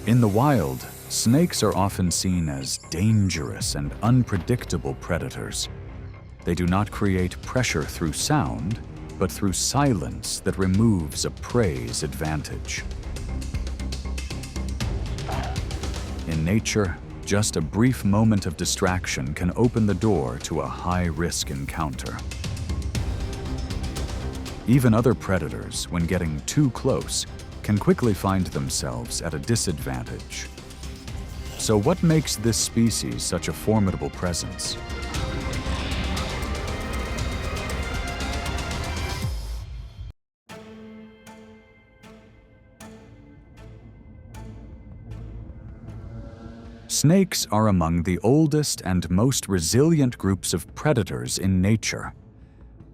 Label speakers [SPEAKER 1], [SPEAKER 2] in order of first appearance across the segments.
[SPEAKER 1] In the wild, snakes are often seen as dangerous and unpredictable predators. They do not create pressure through sound, but through silence that removes a prey's advantage. In nature, just a brief moment of distraction can open the door to a high-risk encounter. Even other predators, when getting too close, can quickly find themselves at a disadvantage. So what makes this species such a formidable presence? Snakes are among the oldest and most resilient groups of predators in nature.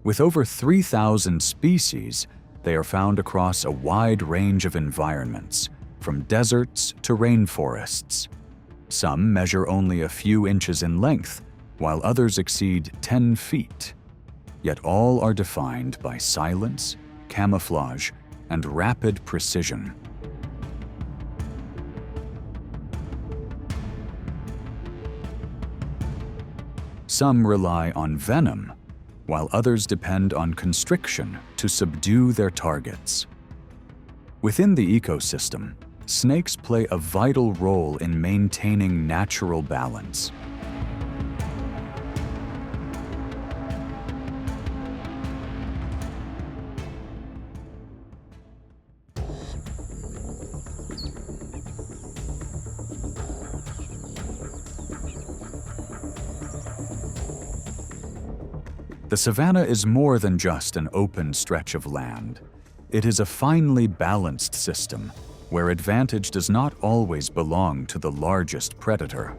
[SPEAKER 1] With over 3,000 species, they are found across a wide range of environments, from deserts to rainforests. Some measure only a few inches in length, while others exceed 10 feet. Yet all are defined by silence, camouflage, and rapid precision. Some rely on venom, while others depend on constriction to subdue their targets. Within the ecosystem, snakes play a vital role in maintaining natural balance. The savanna is more than just an open stretch of land. It is a finely balanced system where advantage does not always belong to the largest predator.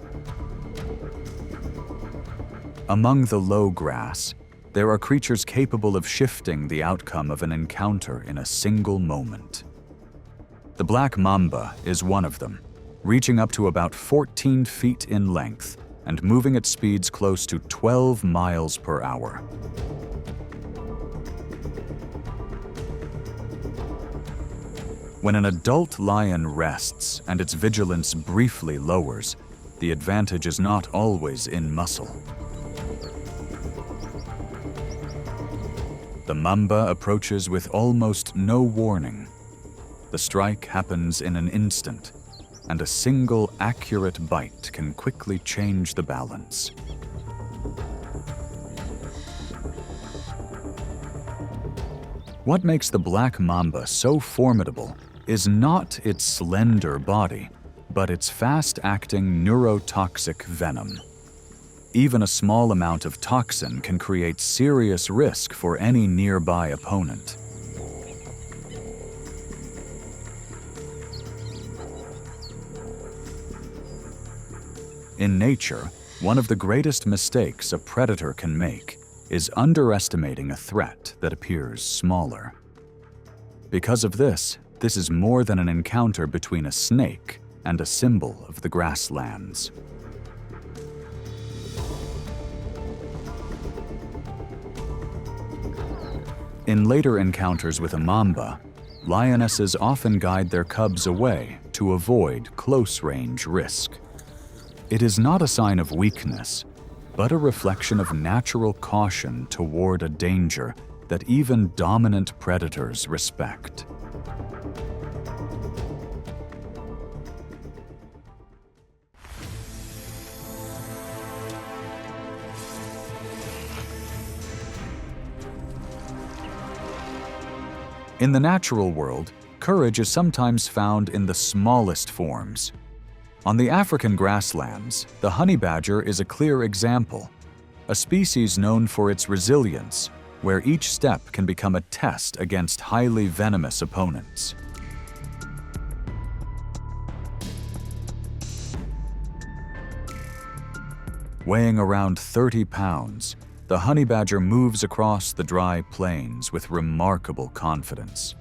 [SPEAKER 1] Among the low grass, there are creatures capable of shifting the outcome of an encounter in a single moment. The Black Mamba is one of them, reaching up to about 14 feet in length and moving at speeds close to 12 miles per hour. When an adult lion rests and its vigilance briefly lowers, the advantage is not always in muscle. The mamba approaches with almost no warning. The strike happens in an instant, and a single accurate bite can quickly change the balance. What makes the Black Mamba so formidable is not its slender body, but its fast-acting neurotoxic venom. Even a small amount of toxin can create serious risk for any nearby opponent. In nature, one of the greatest mistakes a predator can make is underestimating a threat that appears smaller. Because of this is more than an encounter between a snake and a symbol of the grasslands. In later encounters with a mamba, lionesses often guide their cubs away to avoid close-range risk. It is not a sign of weakness, but a reflection of natural caution toward a danger that even dominant predators respect. In the natural world, courage is sometimes found in the smallest forms. On the African grasslands, the honey badger is a clear example, a species known for its resilience, where each step can become a test against highly venomous opponents. Weighing around 30 pounds, the honey badger moves across the dry plains with remarkable confidence.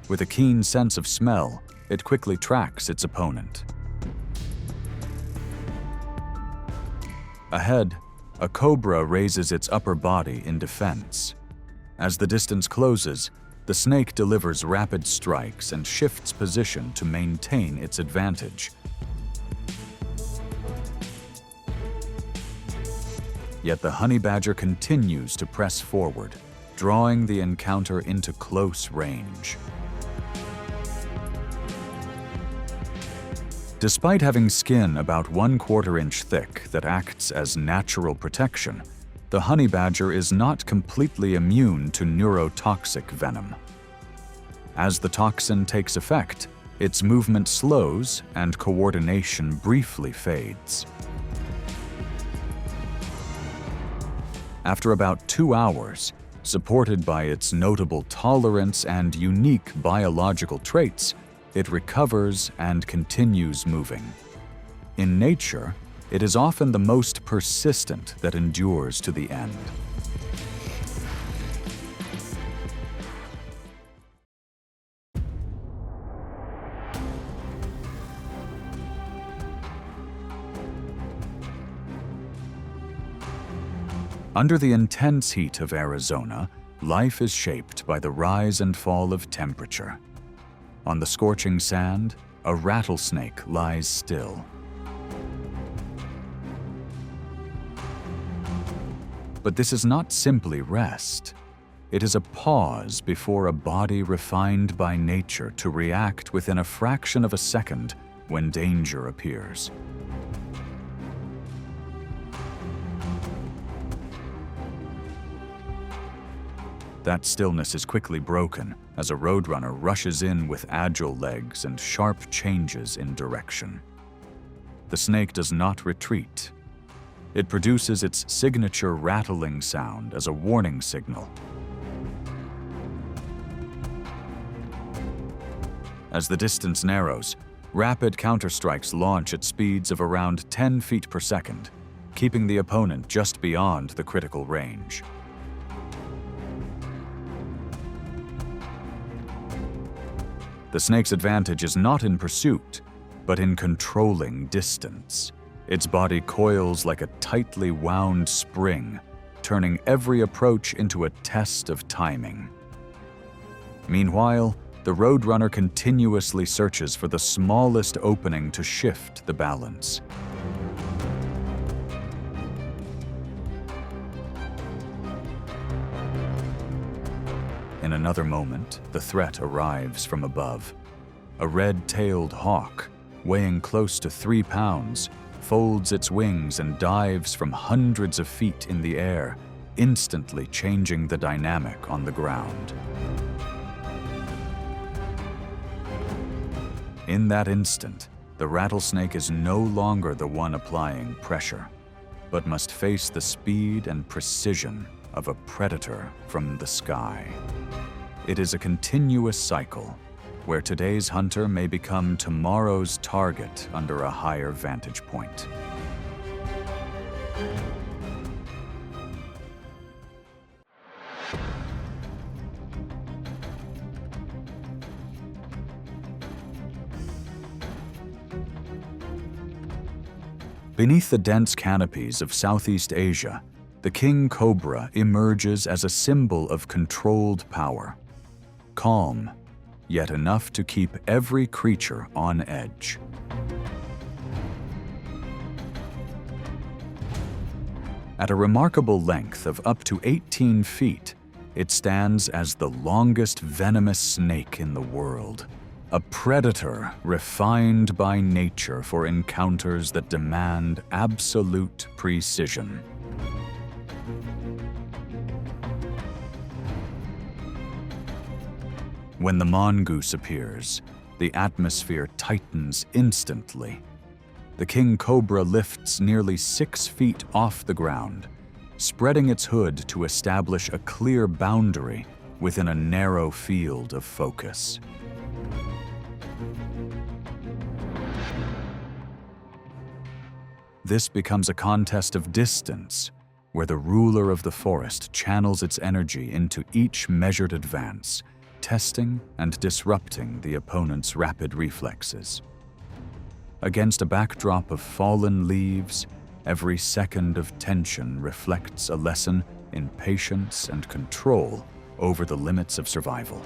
[SPEAKER 1] With a keen sense of smell, it quickly tracks its opponent. Ahead, a cobra raises its upper body in defense. As the distance closes, the The snake delivers rapid strikes and shifts position to maintain its advantage. Yet the honey badger continues to press forward, drawing the encounter into close range. Despite having skin about 1/4 inch thick that acts as natural protection, the honey badger is not completely immune to neurotoxic venom. As the toxin takes effect, its movement slows and coordination briefly fades. After about 2 hours, supported by its notable tolerance and unique biological traits, it recovers and continues moving. In nature, it is often the most persistent that endures to the end. Under the intense heat of Arizona, life is shaped by the rise and fall of temperature. On the scorching sand, a rattlesnake lies still. But this is not simply rest. It is a pause before a body refined by nature to react within a fraction of a second when danger appears. That stillness is quickly broken as a roadrunner rushes in with agile legs and sharp changes in direction. The snake does not retreat. It produces its signature rattling sound as a warning signal. As the distance narrows, rapid counterstrikes launch at speeds of around 10 feet per second, keeping the opponent just beyond the critical range. The snake's advantage is not in pursuit, but in controlling distance. Its body coils like a tightly wound spring, turning every approach into a test of timing. Meanwhile, the roadrunner continuously searches for the smallest opening to shift the balance. In another moment, the threat arrives from above. A red-tailed hawk, weighing close to 3 pounds, folds its wings and dives from hundreds of feet in the air, instantly changing the dynamic on the ground. In that instant, the rattlesnake is no longer the one applying pressure, but must face the speed and precision of a predator from the sky. It is a continuous cycle, where today's hunter may become tomorrow's target under a higher vantage point. Beneath the dense canopies of Southeast Asia, the King Cobra emerges as a symbol of controlled power. Calm, yet enough to keep every creature on edge. At a remarkable length of up to 18 feet, it stands as the longest venomous snake in the world. A predator refined by nature for encounters that demand absolute precision. When the mongoose appears, the atmosphere tightens instantly. The King Cobra lifts nearly 6 feet off the ground, spreading its hood to establish a clear boundary within a narrow field of focus. This becomes a contest of distance, where the ruler of the forest channels its energy into each measured advance, testing and disrupting the opponent's rapid reflexes. Against a backdrop of fallen leaves, every second of tension reflects a lesson in patience and control over the limits of survival.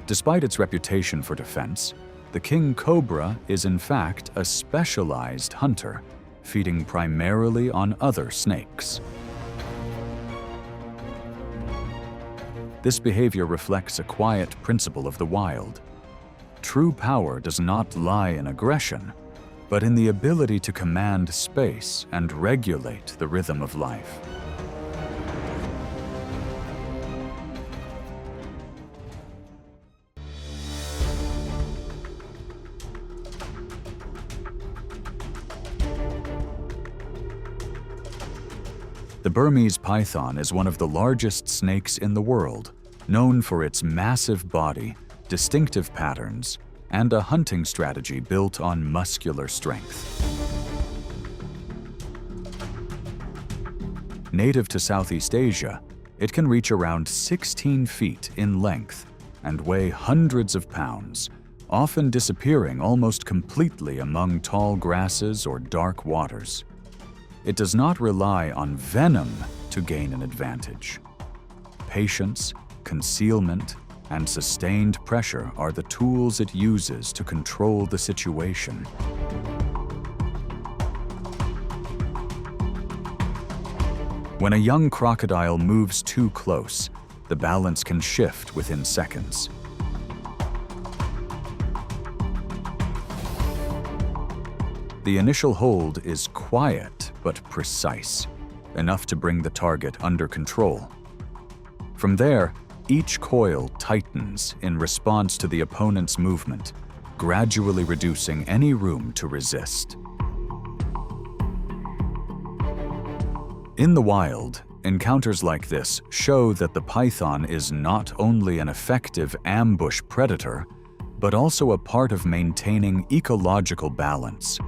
[SPEAKER 1] Despite its reputation for defense, the King Cobra is in fact a specialized hunter, feeding primarily on other snakes. This behavior reflects a quiet principle of the wild. True power does not lie in aggression, but in the ability to command space and regulate the rhythm of life. The Burmese python is one of the largest snakes in the world, known for its massive body, distinctive patterns, and a hunting strategy built on muscular strength. Native to Southeast Asia, it can reach around 16 feet in length and weigh hundreds of pounds, often disappearing almost completely among tall grasses or dark waters. It does not rely on venom to gain an advantage. Patience, concealment, and sustained pressure are the tools it uses to control the situation. When a young crocodile moves too close, the balance can shift within seconds. The initial hold is quiet but precise, enough to bring the target under control. From there, each coil tightens in response to the opponent's movement, gradually reducing any room to resist. In the wild, encounters like this show that the python is not only an effective ambush predator, but also a part of maintaining ecological balance.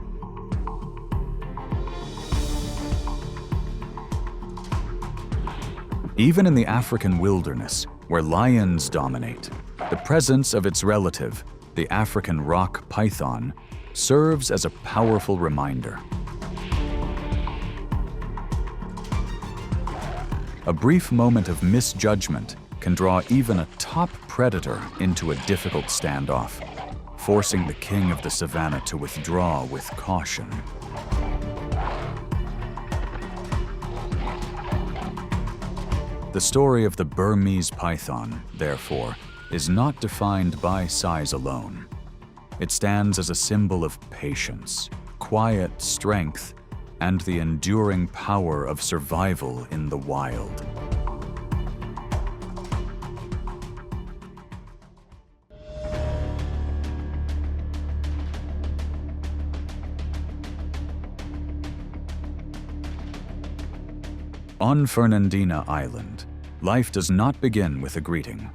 [SPEAKER 1] Even in the African wilderness, where lions dominate, the presence of its relative, the African rock python, serves as a powerful reminder. A brief moment of misjudgment can draw even a top predator into a difficult standoff, forcing the king of the savanna to withdraw with caution. The story of the Burmese python, therefore, is not defined by size alone. It stands as a symbol of patience, quiet strength, and the enduring power of survival in the wild. On Fernandina Island, life does not begin with a greeting,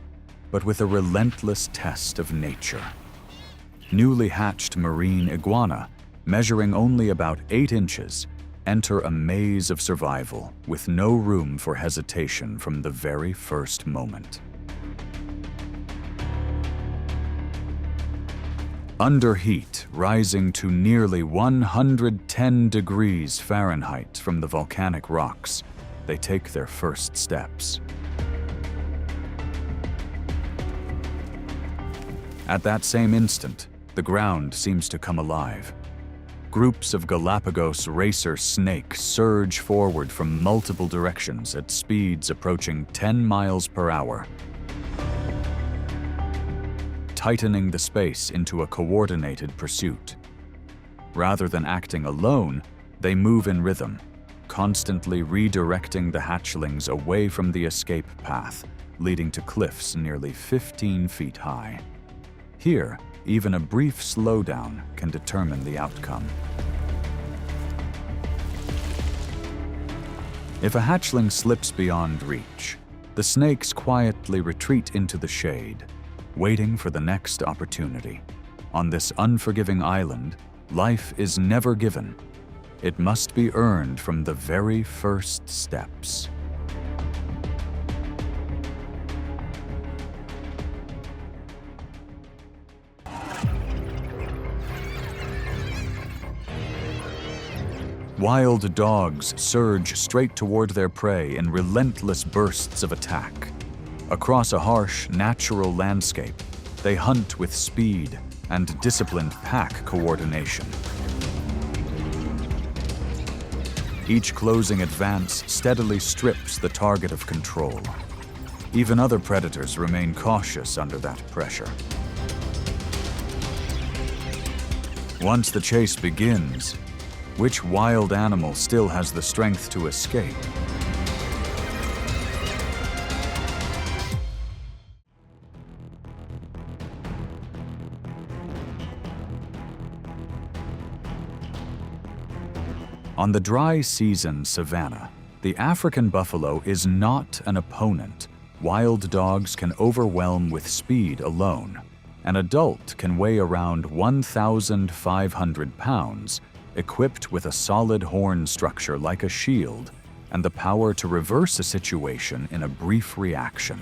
[SPEAKER 1] but with a relentless test of nature. Newly hatched marine iguana, measuring only about 8 inches, enter a maze of survival with no room for hesitation from the very first moment. Under heat rising to nearly 110 degrees Fahrenheit from the volcanic rocks, they take their first steps. At that same instant, the ground seems to come alive. Groups of Galapagos racer snakes surge forward from multiple directions at speeds approaching 10 miles per hour, tightening the space into a coordinated pursuit. Rather than acting alone, they move in rhythm, constantly redirecting the hatchlings away from the escape path, leading to cliffs nearly 15 feet high. Here, even a brief slowdown can determine the outcome. If a hatchling slips beyond reach, the snakes quietly retreat into the shade, waiting for the next opportunity. On this unforgiving island, life is never given. It must be earned from the very first steps. Wild dogs surge straight toward their prey in relentless bursts of attack. Across a harsh, natural landscape, they hunt with speed and disciplined pack coordination. Each closing advance steadily strips the target of control. Even other predators remain cautious under that pressure. Once the chase begins, which wild animal still has the strength to escape? On the dry season savanna, the African buffalo is not an opponent. Wild dogs can overwhelm with speed alone. An adult can weigh around 1,500 pounds, equipped with a solid horn structure like a shield, and the power to reverse a situation in a brief reaction.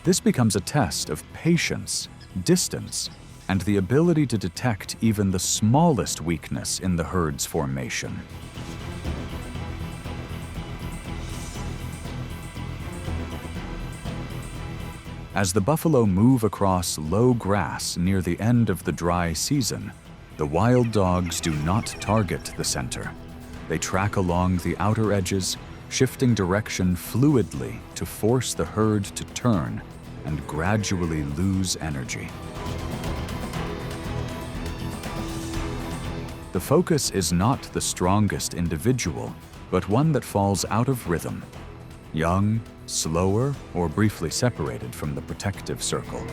[SPEAKER 1] This becomes a test of patience, distance, and the ability to detect even the smallest weakness in the herd's formation. As the buffalo move across low grass near the end of the dry season, the wild dogs do not target the center. They track along the outer edges, shifting direction fluidly to force the herd to turn and gradually lose energy. The focus is not the strongest individual, but one that falls out of rhythm, young, slower, or briefly separated from the protective circle.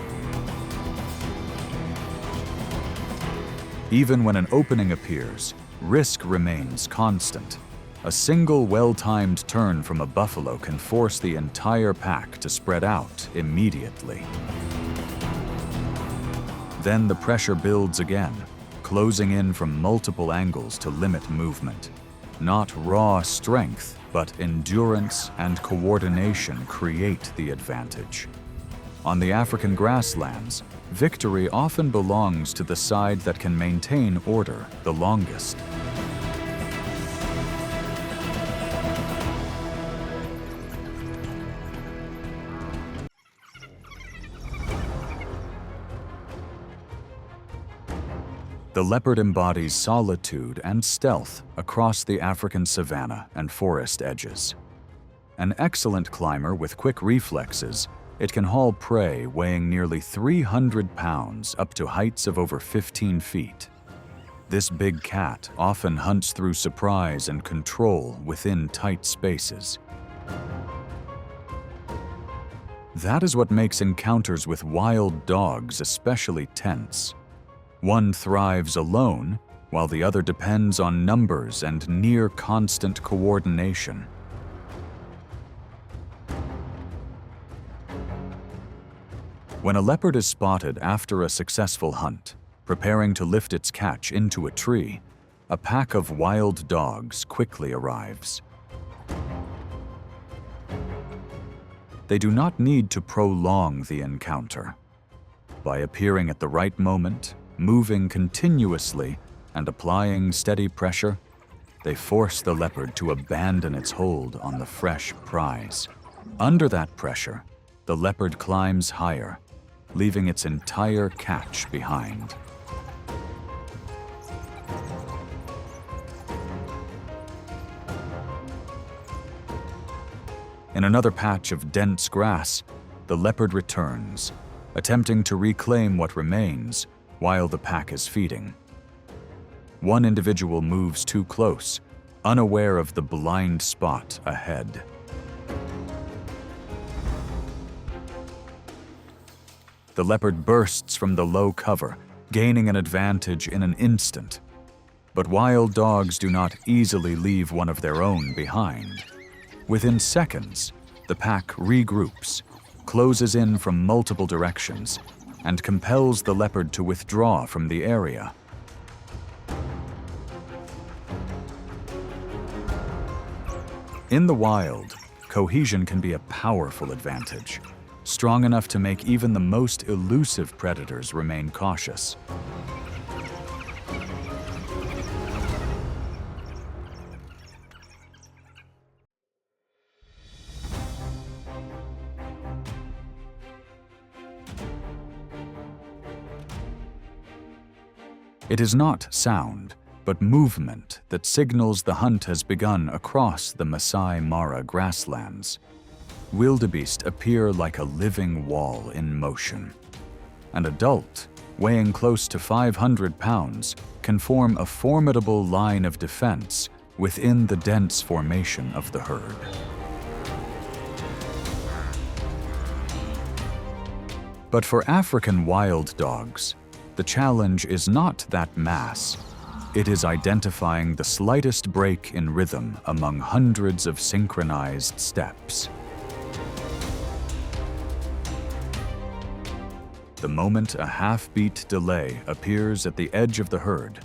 [SPEAKER 1] Even when an opening appears, risk remains constant. A single well-timed turn from a buffalo can force the entire pack to spread out immediately. Then the pressure builds again, closing in from multiple angles to limit movement. Not raw strength, but endurance and coordination create the advantage. On the African grasslands, victory often belongs to the side that can maintain order the longest. The leopard embodies solitude and stealth across the African savanna and forest edges. An excellent climber with quick reflexes, it can haul prey weighing nearly 300 pounds up to heights of over 15 feet. This big cat often hunts through surprise and control within tight spaces. That is what makes encounters with wild dogs especially tense. One thrives alone, while the other depends on numbers and near constant coordination. When a leopard is spotted after a successful hunt, preparing to lift its catch into a tree, a pack of wild dogs quickly arrives. They do not need to prolong the encounter. By appearing at the right moment, moving continuously, and applying steady pressure, they force the leopard to abandon its hold on the fresh prize. Under that pressure, the leopard climbs higher, leaving its entire catch behind. In another patch of dense grass, the leopard returns, attempting to reclaim what remains while the pack is feeding. One individual moves too close, unaware of the blind spot ahead. The leopard bursts from the low cover, gaining an advantage in an instant. But wild dogs do not easily leave one of their own behind. Within seconds, the pack regroups, closes in from multiple directions, and compels the leopard to withdraw from the area. In the wild, cohesion can be a powerful advantage. strong enough to make even the most elusive predators remain cautious. It is not sound, but movement that signals the hunt has begun across the Masai Mara grasslands. Wildebeest appear like a living wall in motion. An adult, weighing close to 500 pounds, can form a formidable line of defense within the dense formation of the herd. But for African wild dogs, the challenge is not that mass. It is identifying the slightest break in rhythm among hundreds of synchronized steps. The moment a half-beat delay appears at the edge of the herd,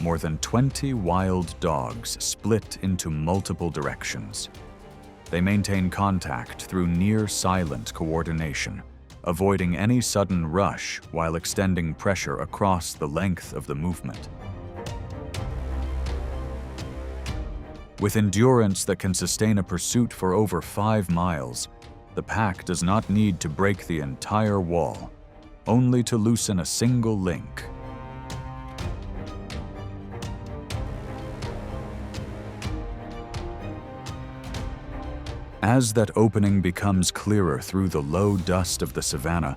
[SPEAKER 1] more than 20 wild dogs split into multiple directions. They maintain contact through near-silent coordination, avoiding any sudden rush while extending pressure across the length of the movement. With endurance that can sustain a pursuit for over 5 miles, the pack does not need to break the entire wall, only to loosen a single link. As that opening becomes clearer through the low dust of the savanna,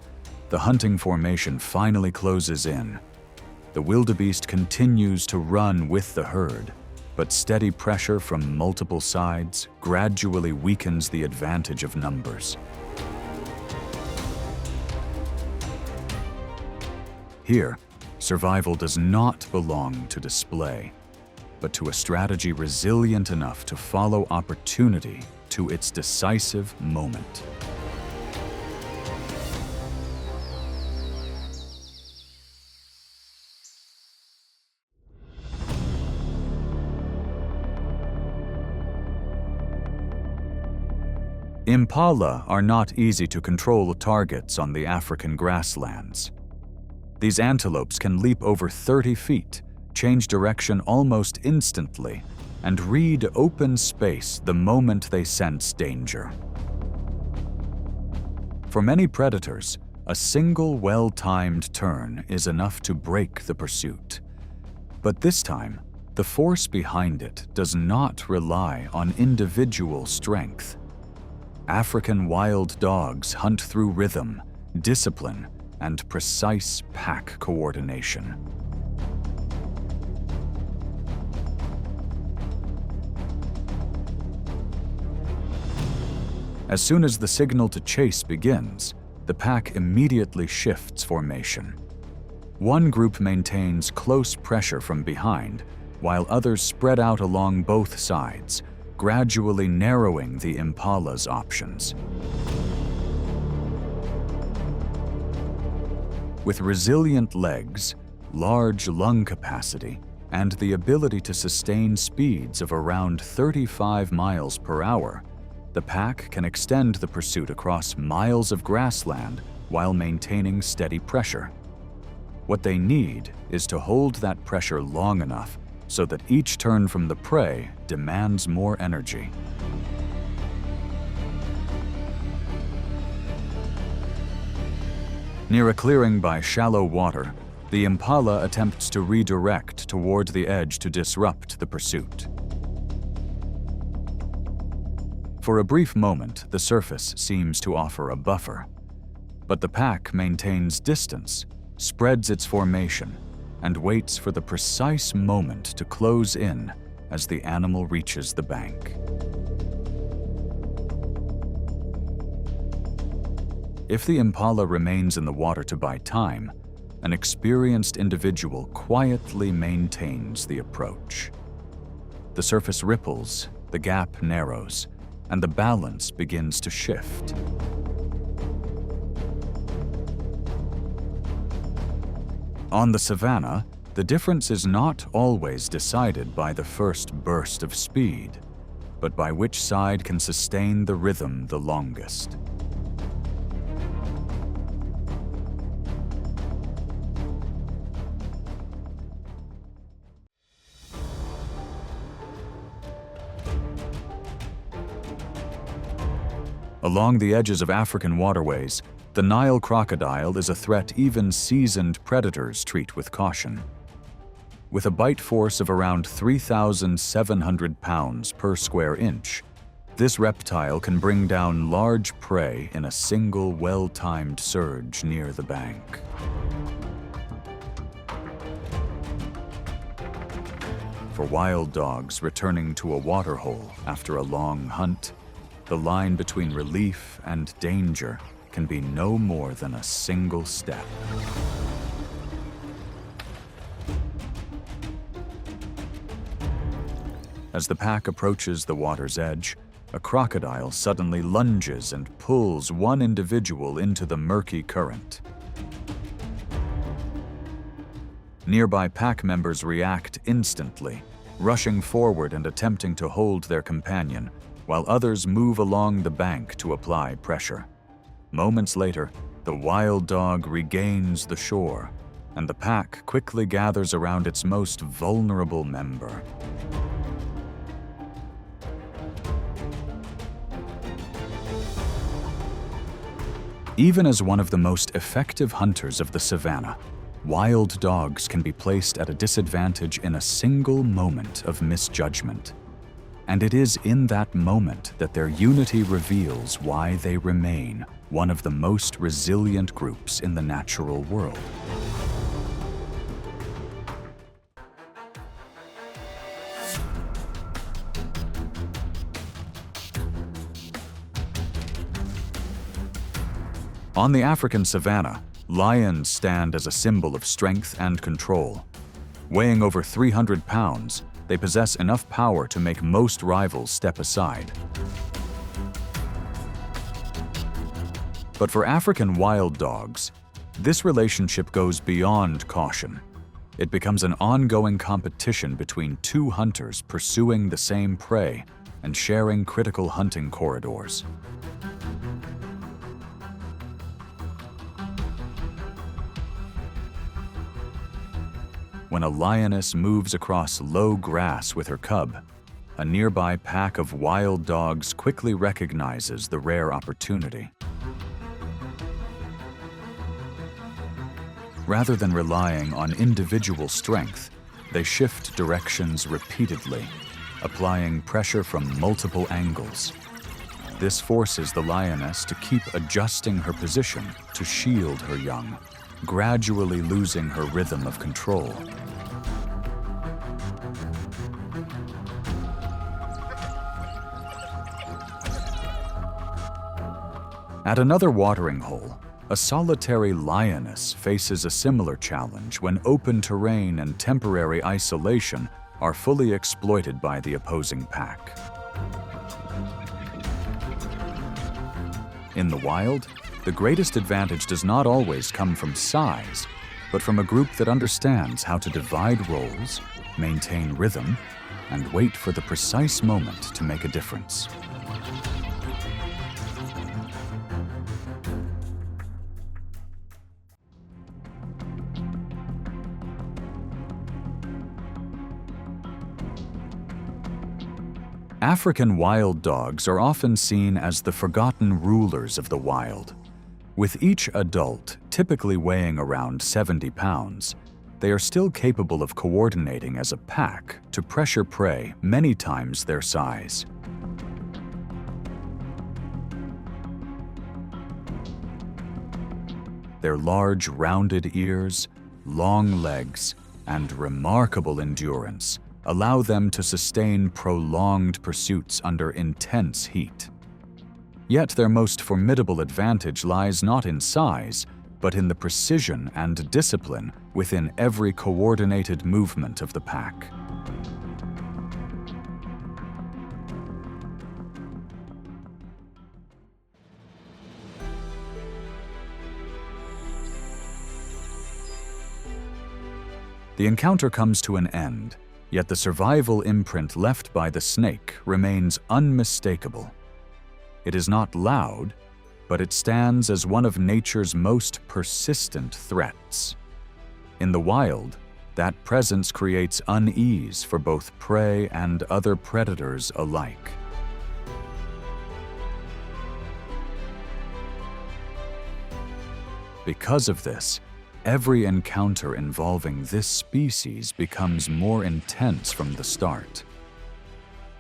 [SPEAKER 1] the hunting formation finally closes in. The wildebeest continues to run with the herd, but steady pressure from multiple sides gradually weakens the advantage of numbers. Here, survival does not belong to display, but to a strategy resilient enough to follow opportunity to its decisive moment. Impala are not easy to control targets on the African grasslands. These antelopes can leap over 30 feet, change direction almost instantly, and read open space the moment they sense danger. For many predators, a single well-timed turn is enough to break the pursuit. But this time, the force behind it does not rely on individual strength. African wild dogs hunt through rhythm, discipline, and precise pack coordination. As soon as the signal to chase begins, the pack immediately shifts formation. One group maintains close pressure from behind, while others spread out along both sides, gradually narrowing the impala's options. With resilient legs, large lung capacity, and the ability to sustain speeds of around 35 miles per hour, the pack can extend the pursuit across miles of grassland while maintaining steady pressure. What they need is to hold that pressure long enough so that each turn from the prey demands more energy. Near a clearing by shallow water, the impala attempts to redirect toward the edge to disrupt the pursuit. For a brief moment, the surface seems to offer a buffer, but the pack maintains distance, spreads its formation, and waits for the precise moment to close in as the animal reaches the bank. If the impala remains in the water to buy time, an experienced individual quietly maintains the approach. The surface ripples, the gap narrows, and the balance begins to shift. On the savanna, the difference is not always decided by the first burst of speed, but by which side can sustain the rhythm the longest. Along the edges of African waterways, the Nile crocodile is a threat even seasoned predators treat with caution. With a bite force of around 3,700 pounds per square inch, this reptile can bring down large prey in a single well-timed surge near the bank. For wild dogs returning to a waterhole after a long hunt, the line between relief and danger can be no more than a single step. As the pack approaches the water's edge, a crocodile suddenly lunges and pulls one individual into the murky current. Nearby pack members react instantly, rushing forward and attempting to hold their companion, while others move along the bank to apply pressure. Moments later, the wild dog regains the shore, and the pack quickly gathers around its most vulnerable member. Even as one of the most effective hunters of the savanna, wild dogs can be placed at a disadvantage in a single moment of misjudgment. And it is in that moment that their unity reveals why they remain one of the most resilient groups in the natural world. On the African savanna, lions stand as a symbol of strength and control. Weighing over 300 pounds, they possess enough power to make most rivals step aside. But for African wild dogs, this relationship goes beyond caution. It becomes an ongoing competition between two hunters pursuing the same prey and sharing critical hunting corridors. When a lioness moves across low grass with her cub, a nearby pack of wild dogs quickly recognizes the rare opportunity. Rather than relying on individual strength, they shift directions repeatedly, applying pressure from multiple angles. This forces the lioness to keep adjusting her position to shield her young, gradually losing her rhythm of control. At another watering hole, a solitary lioness faces a similar challenge when open terrain and temporary isolation are fully exploited by the opposing pack. In the wild, the greatest advantage does not always come from size, but from a group that understands how to divide roles, maintain rhythm, and wait for the precise moment to make a difference. African wild dogs are often seen as the forgotten rulers of the wild. With each adult typically weighing around 70 pounds, they are still capable of coordinating as a pack to pressure prey many times their size. Their large, rounded ears, long legs, and remarkable endurance allow them to sustain prolonged pursuits under intense heat. Yet their most formidable advantage lies not in size, but in the precision and discipline within every coordinated movement of the pack. The encounter comes to an end, yet the survival imprint left by the snake remains unmistakable. It is not loud, but it stands as one of nature's most persistent threats. In the wild, that presence creates unease for both prey and other predators alike. Because of this, every encounter involving this species becomes more intense from the start.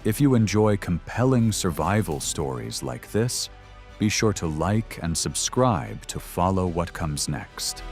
[SPEAKER 1] If you enjoy compelling survival stories like this, be sure to like and subscribe to follow what comes next.